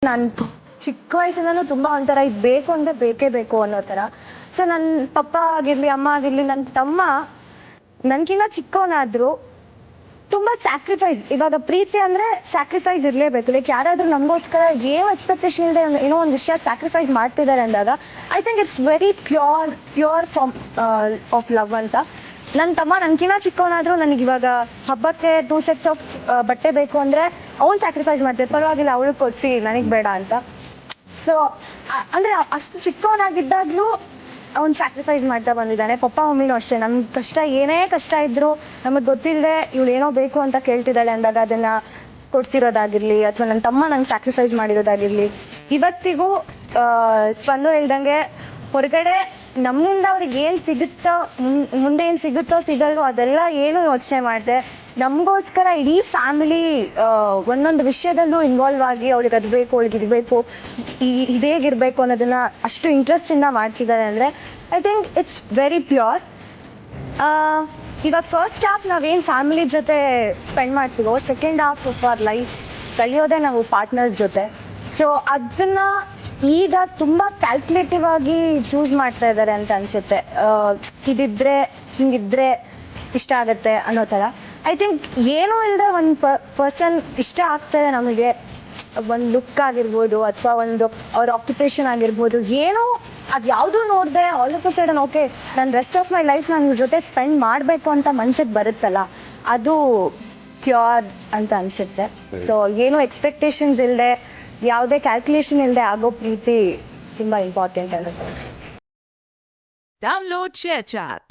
ನಾನು ಚಿಕ್ಕ ವಯಸ್ಸಿಂದನೂ ತುಂಬ ಒಂಥರ ಇದು ಬೇಕು ಅಂದರೆ ಬೇಕೇ ಬೇಕು ಅನ್ನೋ ಥರ. ಸೊ ನನ್ನ ಪಪ್ಪ ಆಗಿರಲಿ, ಅಮ್ಮ ಆಗಿರಲಿ, ನನ್ನ ತಮ್ಮ ನನಗಿನ್ನ ಚಿಕ್ಕವನಾದರೂ ತುಂಬ ಸ್ಯಾಕ್ರಿಫೈಸ್. ಇವಾಗ ಪ್ರೀತಿ ಅಂದರೆ ಸ್ಯಾಕ್ರಿಫೈಸ್ ಇರಲೇಬೇಕು. ಲೈಕ್ ಯಾರಾದರೂ ನಮಗೋಸ್ಕರ ಏನು ಎಕ್ಸ್ಪೆಕ್ಟೇಷನ್ ಇಲ್ಲದೆ ಏನೋ ಒಂದು ವಿಷಯ ಸ್ಯಾಕ್ರಿಫೈಸ್ ಮಾಡ್ತಿದ್ದಾರೆ ಅಂದಾಗ I think it's very pure form of love ಅಂತ. ನನ್ನ ತಮ್ಮ ನನಗಿನ್ನ ಚಿಕ್ಕವನಾದರೂ ನನಗಿವಾಗ ಹಬ್ಬಕ್ಕೆ 2 sets ಆಫ್ ಬಟ್ಟೆ ಬೇಕು ಅಂದರೆ ಅವ್ನು ಸ್ಯಾಕ್ರಿಫೈಸ್ ಮಾಡ್ತಾರೆ, ಪರವಾಗಿಲ್ಲ ಅವಳು ಕೊಡಿಸಿ ನನಗೆ ಬೇಡ ಅಂತ. ಸೊ ಅಂದರೆ ಅಷ್ಟು ಚಿಕ್ಕವನಾಗಿದ್ದಾಗಲೂ ಅವ್ನು ಸ್ಯಾಕ್ರಿಫೈಸ್ ಮಾಡ್ತಾ ಬಂದಿದ್ದಾನೆ. ಪಪ್ಪ ಮಮ್ಮಿನೂ ಅಷ್ಟೇ. ನಮ್ಗೆ ಕಷ್ಟ ಏನೇ ಕಷ್ಟ ಇದ್ದರೂ ನಮಗೆ ಗೊತ್ತಿಲ್ಲದೆ ಇವಳು ಏನೋ ಬೇಕು ಅಂತ ಕೇಳ್ತಿದ್ದಾಳೆ ಅಂದಾಗ ಅದನ್ನು ಕೊಡಿಸಿರೋದಾಗಿರಲಿ, ಅಥವಾ ನನ್ನ ತಮ್ಮ ನಂಗೆ ಸ್ಯಾಕ್ರಿಫೈಸ್ ಮಾಡಿರೋದಾಗಿರಲಿ, ಇವತ್ತಿಗೂ ಸ್ಪಂದು ಹೇಳ್ದಂಗೆ ಹೊರಗಡೆ ನಮ್ಮಿಂದ ಅವ್ರಿಗೆ ಏನು ಸಿಗುತ್ತೋ, ಮುಂದೆ ಏನು ಸಿಗುತ್ತೋ ಸಿಗಲ್ವೋ ಅದೆಲ್ಲ ಏನು ಯೋಚನೆ ಮಾಡಿದೆ ನಮಗೋಸ್ಕರ ಇಡೀ ಫ್ಯಾಮಿಲಿ ಒಂದೊಂದು ವಿಷಯದಲ್ಲೂ ಇನ್ವಾಲ್ವ್ ಆಗಿ ಅವ್ಳಿಗೆ ಅದು ಬೇಕು, ಅವಳಿಗೆ ಇದು ಬೇಕು, ಇದೇಗಿರಬೇಕು ಅನ್ನೋದನ್ನು ಅಷ್ಟು ಇಂಟ್ರೆಸ್ಟಿಂದ ಮಾಡ್ತಿದ್ದಾರೆ ಅಂದರೆ I think it's very pure. ಇವಾಗ ಫಸ್ಟ್ ಹಾಫ್ ನಾವೇನು ಫ್ಯಾಮಿಲಿ ಜೊತೆ ಸ್ಪೆಂಡ್ ಮಾಡ್ತೀವೋ, second half of our life ಕಲಿಯೋದೇ ನಾವು ಪಾರ್ಟ್ನರ್ಸ್ ಜೊತೆ. ಸೊ ಅದನ್ನು ಈಗ ತುಂಬ ಕ್ಯಾಲ್ಕುಲೇಟಿವ್ ಆಗಿ ಚೂಸ್ ಮಾಡ್ತಾ ಇದ್ದಾರೆ ಅಂತ ಅನಿಸುತ್ತೆ. ಇದಿದ್ರೆ ಹಿಂಗಿದ್ರೆ ಇಷ್ಟ ಆಗುತ್ತೆ ಅನ್ನೋ ಥರ. ಐ ಥಿಂಕ್ ಏನೂ ಇಲ್ಲದೆ ಒಂದು ಪರ್ಸನ್ ಇಷ್ಟ ಆಗ್ತದೆ ನಮಗೆ. ಒಂದು ಲುಕ್ ಆಗಿರ್ಬೋದು, ಅಥವಾ ಒಂದು ಅವ್ರ ಆಕ್ಯುಪೇಷನ್ ಆಗಿರ್ಬೋದು, ಏನೋ ಅದು ಯಾವುದೂ ನೋಡಿದೆ all of a sudden okay ನಾನು ರೆಸ್ಟ್ ಆಫ್ ಮೈ ಲೈಫ್ ನಾನು ಇವ್ರ ಜೊತೆ ಸ್ಪೆಂಡ್ ಮಾಡಬೇಕು ಅಂತ ಮನ್ಸಿಗೆ ಬರುತ್ತಲ್ಲ, ಅದು ಪ್ಯೂರ್ ಅಂತ ಅನಿಸುತ್ತೆ. ಸೊ ಏನೂ ಎಕ್ಸ್ಪೆಕ್ಟೇಷನ್ಸ್ ಇಲ್ಲದೆ, ಯಾವುದೇ ಕ್ಯಾಲ್ಕುಲೇಷನ್ ಇಲ್ಲದೆ ಆಗೋ ಪ್ರೀತಿ ತುಂಬ ಇಂಪಾರ್ಟೆಂಟ್ ಆಗುತ್ತೆ. Download ShareChat.